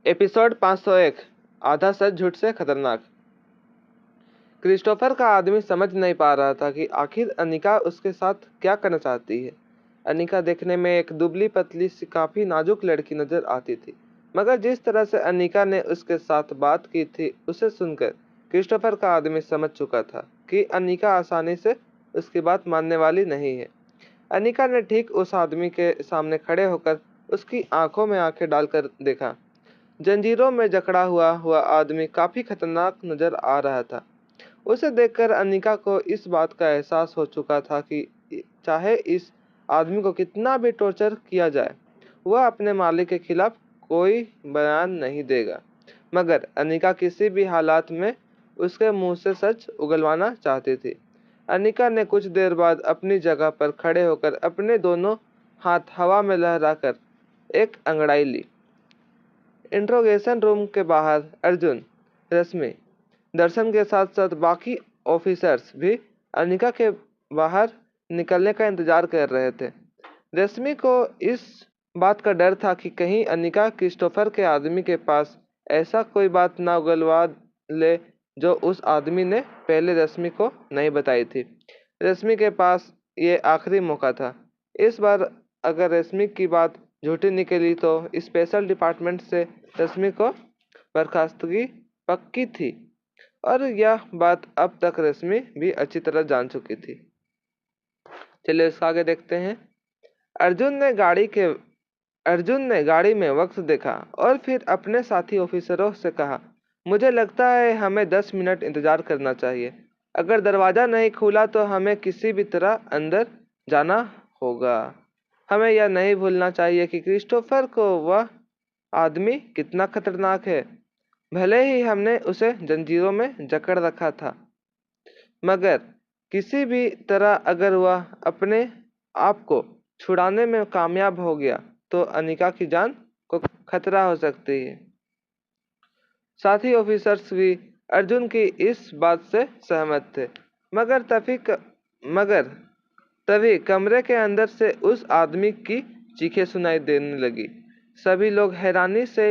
Episode 501 आधा सच झूठ से खतरनाक। क्रिस्टोफर का आदमी समझ नहीं पा रहा था कि आखिर अनिका उसके साथ क्या करना चाहती है। अनिका देखने में एक दुबली पतली सी काफी नाजुक लड़की नजर आती थी, मगर जिस तरह से अनिका ने उसके साथ बात की थी उसे सुनकर क्रिस्टोफर का आदमी समझ चुका था कि अनिका आसानी से उसकी बात मानने वाली नहीं है। अनिका ने ठीक उस आदमी के सामने खड़े होकर उसकी आंखों में आंखें डालकर देखा। जंजीरों में जकड़ा हुआ हुआ आदमी काफी खतरनाक नजर आ रहा था। उसे देखकर अनिका को इस बात का एहसास हो चुका था कि चाहे इस आदमी को कितना भी टॉर्चर किया जाए, वह अपने मालिक के खिलाफ कोई बयान नहीं देगा। मगर अनिका किसी भी हालात में उसके मुंह से सच उगलवाना चाहती थी। अनिका ने कुछ देर बाद अपनी जगह पर खड़े होकर अपने दोनों हाथ हवा में लहराकर एक अंगड़ाई ली। इंट्रोगेशन रूम के बाहर अर्जुन, रश्मि, दर्शन के साथ साथ बाकी ऑफिसर्स भी अनिका के बाहर निकलने का इंतजार कर रहे थे। रश्मि को इस बात का डर था कि कहीं अनिका क्रिस्टोफर के आदमी के पास ऐसा कोई बात ना उगलवा ले जो उस आदमी ने पहले रश्मि को नहीं बताई थी। रश्मि के पास ये आखिरी मौका था। इस बार अगर रश्मि की बात झूठी निकली तो स्पेशल डिपार्टमेंट से रश्मि को बर्खास्तगी पक्की थी, और यह बात अब तक रश्मि भी अच्छी तरह जान चुकी थी। चलिए इसका आगे देखते हैं। अर्जुन ने गाड़ी में वक्त देखा और फिर अपने साथी ऑफिसरों से कहा, मुझे लगता है हमें 10 मिनट इंतजार करना चाहिए। अगर दरवाजा नहीं खुला तो हमें किसी भी तरह अंदर जाना होगा। हमें यह नहीं भूलना चाहिए कि क्रिस्टोफर को वह आदमी कितना खतरनाक है। भले ही हमने उसे जंजीरों में जकड़ रखा था, मगर किसी भी तरह अगर वह अपने आप को छुड़ाने में कामयाब हो गया तो अनिका की जान को खतरा हो सकती है। साथी ऑफिसर्स भी अर्जुन की इस बात से सहमत थे, मगर तभी कमरे के अंदर से उस आदमी की चीखें सुनाई देने लगी। सभी लोग हैरानी से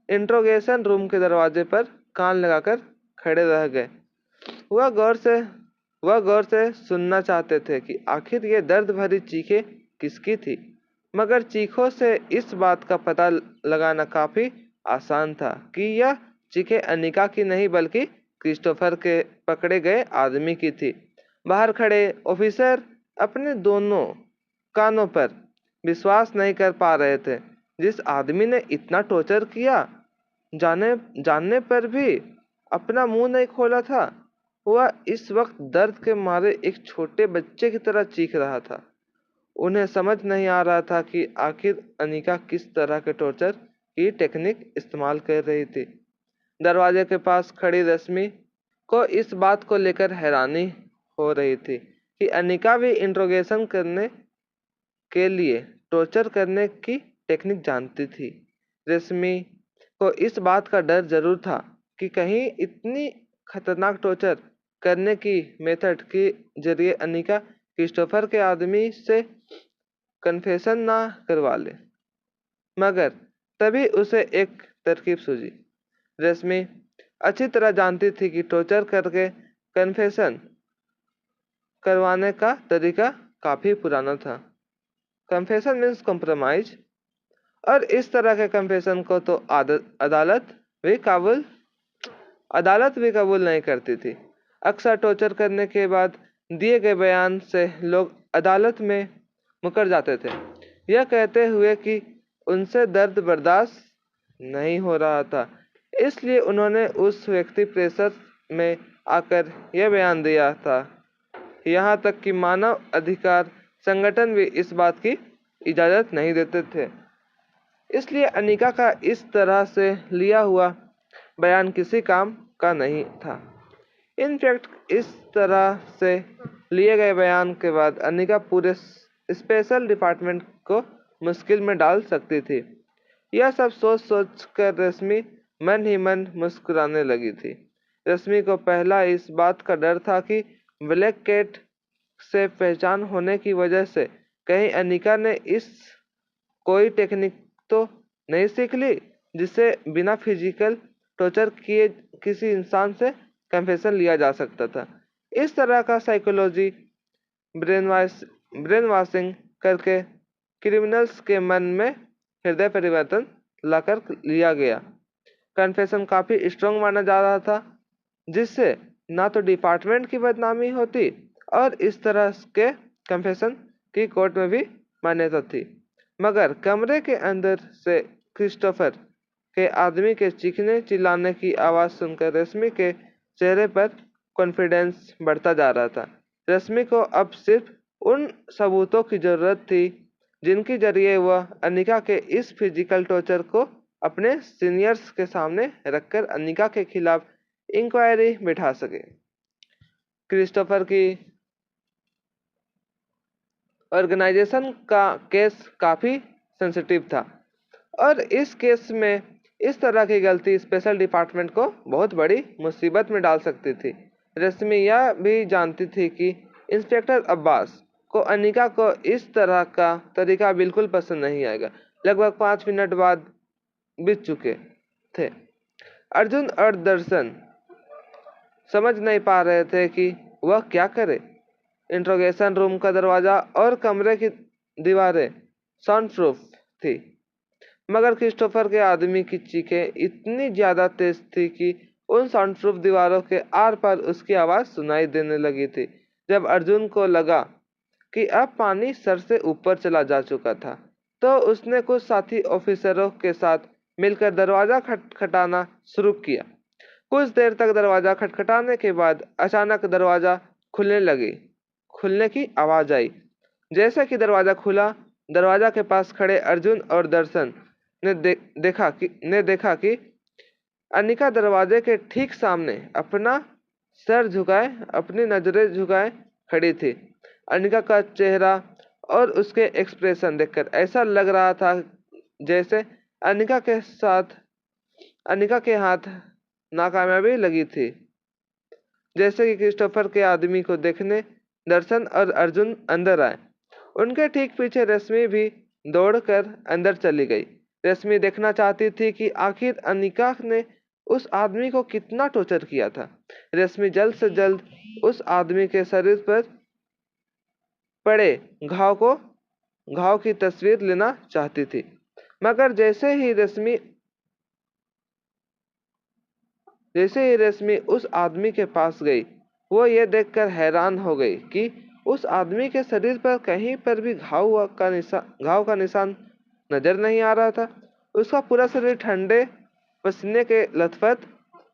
इंट्रोगेशन रूम के दरवाजे पर कान लगाकर खड़े रह गए। वह गौर से सुनना चाहते थे कि आखिर ये दर्द भरी चीखें किसकी थी, मगर चीखों से इस बात का पता लगाना काफी आसान था कि यह चीखें अनिका की नहीं बल्कि क्रिस्टोफर के पकड़े गए आदमी की थी। बाहर खड़े ऑफिसर अपने दोनों कानों पर विश्वास नहीं कर पा रहे थे। जिस आदमी ने इतना टॉर्चर किया, जानने पर भी अपना मुंह नहीं खोला था, वह इस वक्त दर्द के मारे एक छोटे बच्चे की तरह चीख रहा था। उन्हें समझ नहीं आ रहा था कि आखिर अनिका किस तरह के टॉर्चर की टेक्निक इस्तेमाल कर रही थी। दरवाजे के पास खड़ी रश्मि को इस बात को लेकर हैरानी हो रही थी कि अनिका भी इंट्रोगेशन करने के लिए टॉर्चर करने की टेक्निक जानती थी। रश्मि को इस बात का डर जरूर था कि कहीं इतनी खतरनाक टॉर्चर करने की मेथड के जरिए अनिका क्रिस्टोफर के आदमी से कन्फेशन ना करवा ले। मगर तभी उसे एक तरकीब सूझी। रश्मि अच्छी तरह जानती थी कि टॉर्चर करके कन्फेशन करवाने का तरीका काफी पुराना था। कन्फेशन मीन्स कॉम्प्रोमाइज, और इस तरह के कन्फेशन को तो अदालत भी कबूल नहीं करती थी। अक्सर टॉर्चर करने के बाद दिए गए बयान से लोग अदालत में मुकर जाते थे, यह कहते हुए कि उनसे दर्द बर्दाश्त नहीं हो रहा था। इसलिए उन्होंने उस व्यक्ति प्रेशर में आकर यह बयान दिया था। यहाँ तक कि मानव अधिकार संगठन भी इस बात की इजाज़त नहीं देते थे। इसलिए अनिका का इस तरह से लिया हुआ बयान किसी काम का नहीं था। इनफैक्ट इस तरह से लिए गए बयान के बाद अनिका पूरे स्पेशल डिपार्टमेंट को मुश्किल में डाल सकती थी। यह सब सोच कर रश्मि मन ही मन मुस्कुराने लगी थी। रश्मि को पहला इस बात का डर था कि ब्लैक कैट से पहचान होने की वजह से कहीं अनिका ने इस कोई टेक्निक तो नहीं सीख ली जिससे बिना फिजिकल टॉर्चर किए किसी इंसान से कन्फेशन लिया जा सकता था। इस तरह का साइकोलॉजी ब्रेन वॉशिंग करके क्रिमिनल्स के मन में हृदय परिवर्तन लाकर लिया गया। कन्फेशन काफ़ी स्ट्रांग माना जा रहा था, जिससे ना तो डिपार्टमेंट की बदनामी होती और इस तरह के कन्फेशन की कोर्ट में भी मान्यता थी। मगर कमरे के अंदर से क्रिस्टोफर के आदमी के चीखने चिल्लाने की आवाज़ सुनकर रश्मि के चेहरे पर कॉन्फिडेंस बढ़ता जा रहा था। रश्मि को अब सिर्फ उन सबूतों की ज़रूरत थी जिनके जरिए वह अनिका के इस फिजिकल टॉर्चर को अपने सीनियर्स के सामने रखकर अनिका के खिलाफ इंक्वायरी बिठा सके। क्रिस्टोफर की ऑर्गेनाइजेशन का केस काफ़ी सेंसिटिव था और इस केस में इस तरह की गलती स्पेशल डिपार्टमेंट को बहुत बड़ी मुसीबत में डाल सकती थी। रश्मि यह भी जानती थी कि इंस्पेक्टर अब्बास को अनिका को इस तरह का तरीका बिल्कुल पसंद नहीं आएगा। लगभग 5 मिनट बाद बीत चुके थे। अर्जुन और दर्शन समझ नहीं पा रहे थे कि वह क्या करे। इंट्रोगेशन रूम का दरवाज़ा और कमरे की दीवारें साउंड प्रूफ थी, मगर क्रिस्टोफर के आदमी की चीखें इतनी ज़्यादा तेज थी कि उन साउंड प्रूफ दीवारों के आर पार उसकी आवाज़ सुनाई देने लगी थी। जब अर्जुन को लगा कि अब पानी सर से ऊपर चला जा चुका था, तो उसने कुछ साथी ऑफिसरों के साथ मिलकर दरवाज़ा खटखटाना शुरू किया। कुछ देर तक दरवाज़ा खटखटाने के बाद अचानक दरवाज़ा खुलने की आवाज़ आई। जैसे कि दरवाज़ा खुला, दरवाज़ा के पास खड़े अर्जुन और दर्शन ने देखा कि अनिका दरवाजे के ठीक सामने अपना सर झुकाए, अपनी नज़रें झुकाए खड़ी थी। अनिका का चेहरा और उसके एक्सप्रेशन देखकर ऐसा लग रहा था जैसे अनिका के हाथ नाकामयाबी लगी थी। जैसे कि क्रिस्टोफर के आदमी को देखने दर्शन और अर्जुन अंदर आए, उनके ठीक पीछे रश्मि भी दौड़कर अंदर चली गई। रश्मि देखना चाहती थी कि आखिर अनिका ने उस आदमी को कितना टॉर्चर किया था। रश्मि जल्द से जल्द उस आदमी के शरीर पर पड़े घाव की तस्वीर लेना चाहती थी, मगर जैसे ही रश्मि उस आदमी के पास गई, वो ये देखकर हैरान हो गई कि उस आदमी के शरीर पर कहीं पर भी घाव का निशान नजर नहीं आ रहा था। उसका पूरा शरीर ठंडे पसीने के लथपथ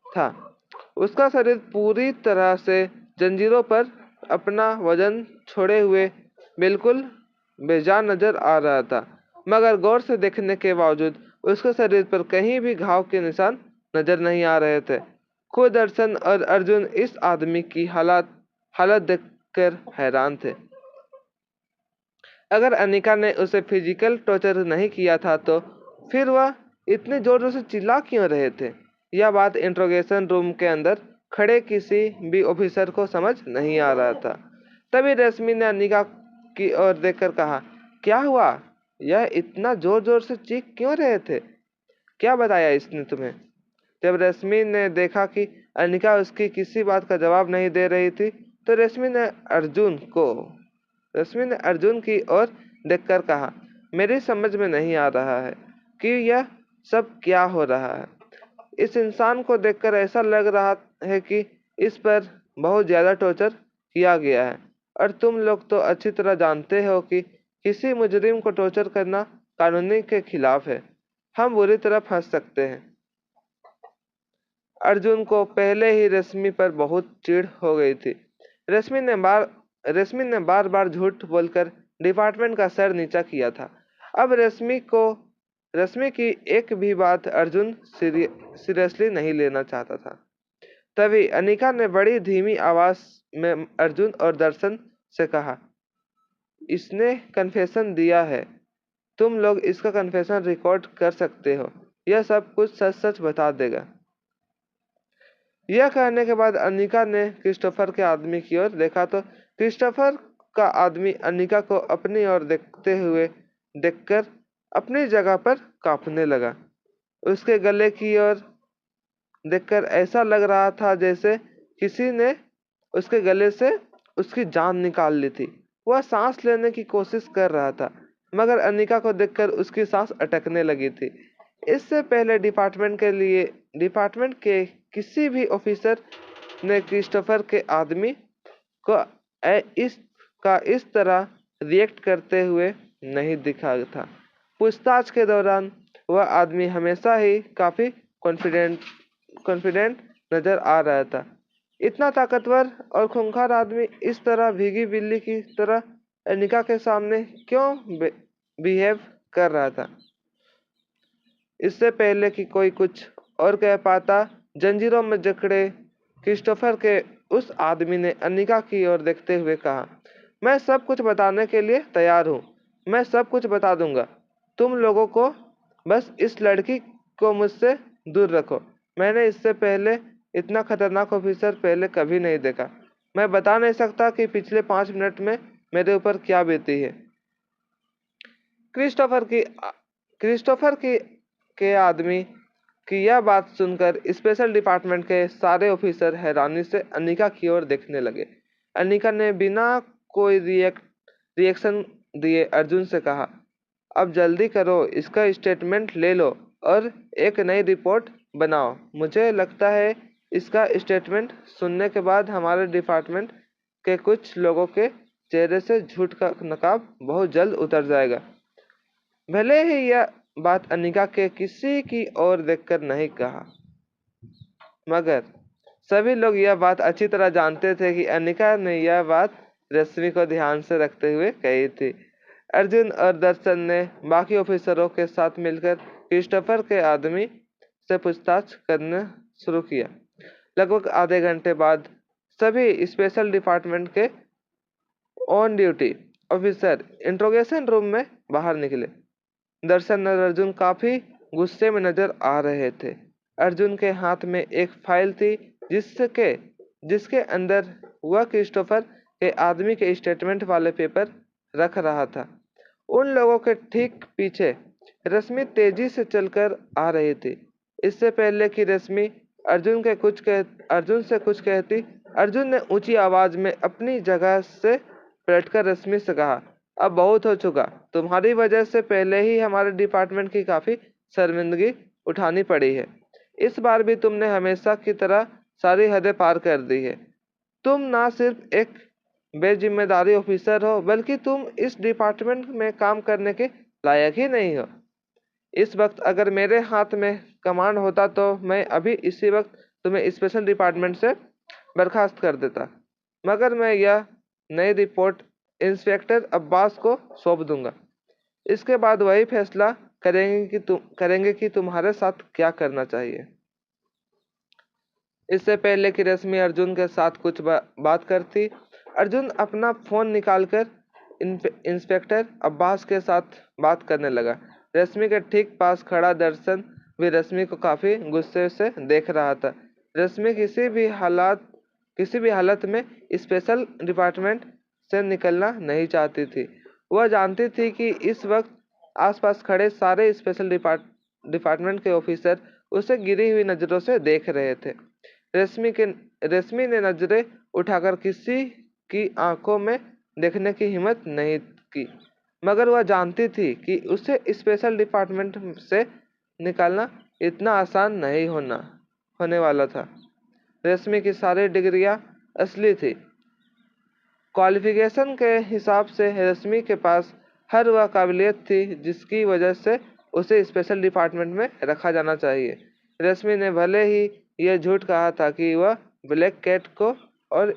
था। उसका शरीर पूरी तरह से जंजीरों पर अपना वजन छोड़े हुए बिल्कुल बेजान नजर आ रहा था, मगर गौर से देखने के बावजूद उसके शरीर पर कहीं भी घाव के निशान नजर नहीं आ रहे थे। खुद दर्शन और अर्जुन इस आदमी की हालत देखकर हैरान थे। अगर अनिका ने उसे फिजिकल टॉर्चर नहीं किया था, तो फिर वह इतने जोर से चिल्ला क्यों रहे थे? यह बात इंट्रोगेशन रूम के अंदर खड़े किसी भी ऑफिसर को समझ नहीं आ रहा था। तभी रश्मि ने अनिका की ओर देखकर कहा, क्या हुआ? यह इतना जोर जोर से चीख क्यों रहे थे? क्या बताया इसने तुम्हें? जब रश्मि ने देखा कि अनिका उसकी किसी बात का जवाब नहीं दे रही थी, तो रश्मि ने अर्जुन की ओर देखकर कहा, मेरी समझ में नहीं आ रहा है कि यह सब क्या हो रहा है। इस इंसान को देखकर ऐसा लग रहा है कि इस पर बहुत ज़्यादा टॉर्चर किया गया है, और तुम लोग तो अच्छी तरह जानते हो कि किसी मुजरिम को टॉर्चर करना कानूनी के खिलाफ है। हम बुरी तरह फंस सकते हैं। अर्जुन को पहले ही रश्मि पर बहुत चिढ़ हो गई थी। रश्मि ने बार बार झूठ बोलकर डिपार्टमेंट का सर नीचा किया था। अब रश्मि की एक भी बात अर्जुन सीरियसली नहीं लेना चाहता था। तभी अनिका ने बड़ी धीमी आवाज में अर्जुन और दर्शन से कहा, इसने कन्फेशन दिया है। तुम लोग इसका कन्फेशन रिकॉर्ड कर सकते हो। यह सब कुछ सच सच बता देगा। यह कहने के बाद अनिका ने क्रिस्टोफर के आदमी की ओर देखा, तो क्रिस्टोफर का आदमी अनिका को अपनी ओर देखते हुए देखकर अपनी जगह पर कांपने लगा। उसके गले की ओर देखकर ऐसा लग रहा था जैसे किसी ने उसके गले से उसकी जान निकाल ली थी। वह सांस लेने की कोशिश कर रहा था, मगर अनिका को देखकर उसकी सांस अटकने लगी थी। इससे पहले डिपार्टमेंट के किसी भी ऑफिसर ने क्रिस्टोफर के आदमी को इस तरह रिएक्ट करते हुए नहीं दिखा था। पूछताछ के दौरान वह आदमी हमेशा ही काफी कॉन्फिडेंट कॉन्फिडेंट नजर आ रहा था। इतना ताकतवर और खूंखार आदमी इस तरह भीगी बिल्ली की तरह अनिका के सामने क्यों बिहेव कर रहा था? इससे पहले कि कोई कुछ और कह पाता, जंजीरों में जकड़े क्रिस्टोफर के उस आदमी ने अनिका की ओर देखते हुए कहा, मैं सब कुछ बताने के लिए तैयार हूँ। मैं सब कुछ बता दूंगा। तुम लोगों को बस इस लड़की को मुझसे दूर रखो। मैंने इससे पहले इतना खतरनाक ऑफिसर पहले कभी नहीं देखा। मैं बता नहीं सकता कि पिछले 5 मिनट में मेरे ऊपर क्या बीती है। क्रिस्टोफर की क्रिस्टोफर की के आदमी की यह बात सुनकर स्पेशल डिपार्टमेंट के सारे ऑफिसर हैरानी से अनिका की ओर देखने लगे। अनिका ने बिना कोई रिएक्शन दिए अर्जुन से कहा, अब जल्दी करो, इसका स्टेटमेंट ले लो और एक नई रिपोर्ट बनाओ। मुझे लगता है इसका स्टेटमेंट सुनने के बाद हमारे डिपार्टमेंट के कुछ लोगों के चेहरे से झूठ का नकाब बहुत जल्द उतर जाएगा। भले ही यह बात अनिका के किसी की ओर देखकर नहीं कहा, मगर सभी लोग यह बात अच्छी तरह जानते थे कि अनिका ने यह बात रश्मि को ध्यान से रखते हुए कही थी। अर्जुन और दर्शन ने बाकी ऑफिसरों के साथ मिलकर क्रिस्टोफर के आदमी से पूछताछ करना शुरू किया। लगभग आधे घंटे बाद सभी स्पेशल डिपार्टमेंट के on duty officer interrogation room में बाहर निकले। दर्शन और अर्जुन काफी गुस्से में नजर आ रहे थे। अर्जुन के हाथ में एक फाइल थी जिसके अंदर वह क्रिस्टोफर के आदमी के स्टेटमेंट वाले पेपर रख रहा था। उन लोगों के ठीक पीछे रश्मि तेजी से चलकर आ रही थी। इससे पहले कि रश्मि अर्जुन से कुछ कहती, अर्जुन ने ऊंची आवाज में अपनी जगह से पलटकर रश्मि से कहा, अब बहुत हो चुका। तुम्हारी वजह से पहले ही हमारे डिपार्टमेंट की काफी शर्मिंदगी उठानी पड़ी है। इस बार भी तुमने हमेशा की तरह सारी हदें पार कर दी है। तुम ना सिर्फ एक बेजिम्मेदारी ऑफिसर हो, बल्कि तुम इस डिपार्टमेंट में काम करने के लायक ही नहीं हो। इस वक्त अगर मेरे हाथ में कमांड होता तो मैं अभी इसी वक्त तुम्हें स्पेशल डिपार्टमेंट से बर्खास्त कर देता, मगर मैं यह नई रिपोर्ट इंस्पेक्टर अब्बास को सौंप दूंगा। इसके बाद वही फैसला करेंगे कि तुम्हारे साथ क्या करना चाहिए। इससे पहले कि रश्मि अर्जुन के साथ कुछ बात करती, अर्जुन अपना फोन निकालकर इंस्पेक्टर अब्बास के साथ बात करने लगा। रश्मि के ठीक पास खड़ा दर्शन भी रश्मि को काफी गुस्से से देख रहा था। रश्मि किसी भी हालत में स्पेशल डिपार्टमेंट से निकलना नहीं चाहती थी। वह जानती थी कि इस वक्त आसपास खड़े सारे स्पेशल डिपार्टमेंट के ऑफिसर उसे गिरी हुई नजरों से देख रहे थे। रश्मि ने नजरें उठाकर किसी की आंखों में देखने की हिम्मत नहीं की, मगर वह जानती थी कि उसे स्पेशल डिपार्टमेंट से निकालना इतना आसान नहीं होने वाला था। रश्मि की सारी डिग्रियां असली थी। क्वालिफिकेशन के हिसाब से रश्मि के पास हर वह काबिलियत थी जिसकी वजह से उसे स्पेशल डिपार्टमेंट में रखा जाना चाहिए। रश्मि ने भले ही यह झूठ कहा था कि वह ब्लैक कैट को और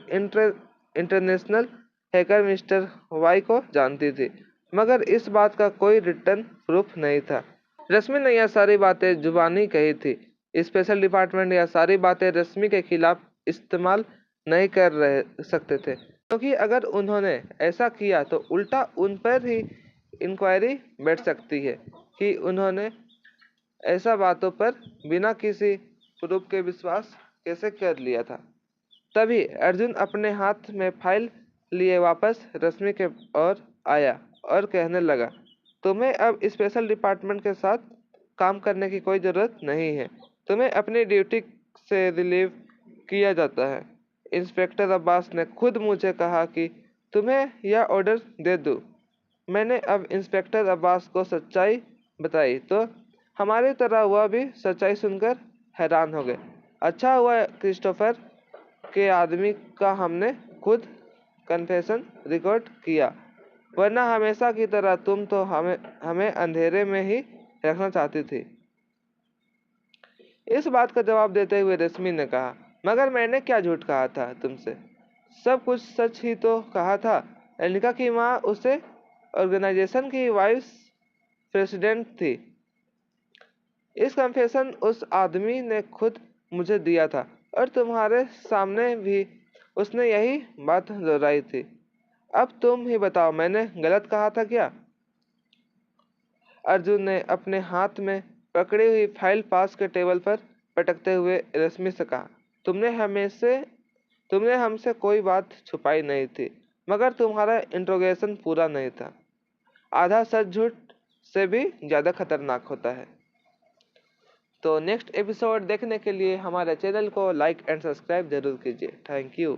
इंटरनेशनल हैकर मिस्टर वाई को जानती थी, मगर इस बात का कोई रिटर्न प्रूफ नहीं था। रश्मि ने यह सारी बातें जुबानी कही थी। स्पेशल डिपार्टमेंट यह सारी बातें रश्मि के खिलाफ इस्तेमाल नहीं कर सकते थे, क्योंकि अगर उन्होंने ऐसा किया तो उल्टा उन पर ही इंक्वायरी बैठ सकती है कि उन्होंने ऐसा बातों पर बिना किसी प्रूफ के विश्वास कैसे कर लिया था। तभी अर्जुन अपने हाथ में फाइल लिए वापस रश्मि के ओर आया और कहने लगा, तुम्हें अब स्पेशल डिपार्टमेंट के साथ काम करने की कोई ज़रूरत नहीं है। तुम्हें अपनी ड्यूटी से रिलीव किया जाता है। इंस्पेक्टर अब्बास ने खुद मुझे कहा कि तुम्हें यह ऑर्डर दे दूं। मैंने अब इंस्पेक्टर अब्बास को सच्चाई बताई तो हमारी तरह वह भी सच्चाई सुनकर हैरान हो गए। अच्छा हुआ क्रिस्टोफर के आदमी का हमने खुद कन्फेशन रिकॉर्ड किया, वरना हमेशा की तरह तुम तो हमें हमें अंधेरे में ही रखना चाहती थी। इस बात का जवाब देते हुए रश्मि ने कहा, मगर मैंने क्या झूठ कहा था तुमसे? सब कुछ सच ही तो कहा था। अनिका की माँ उसे ऑर्गेनाइजेशन की वाइस प्रेसिडेंट थी। इस कन्फेशन उस आदमी ने खुद मुझे दिया था और तुम्हारे सामने भी उसने यही बात दोहराई थी। अब तुम ही बताओ, मैंने गलत कहा था क्या? अर्जुन ने अपने हाथ में पकड़ी हुई फाइल पास के टेबल पर पटकते हुए रश्मि से कहा, तुमने हमसे कोई बात छुपाई नहीं थी, मगर तुम्हारा इंट्रोगेशन पूरा नहीं था। आधा सच झूठ से भी ज़्यादा खतरनाक होता है। तो नेक्स्ट एपिसोड देखने के लिए हमारे चैनल को लाइक एंड सब्सक्राइब जरूर कीजिए। Thank you.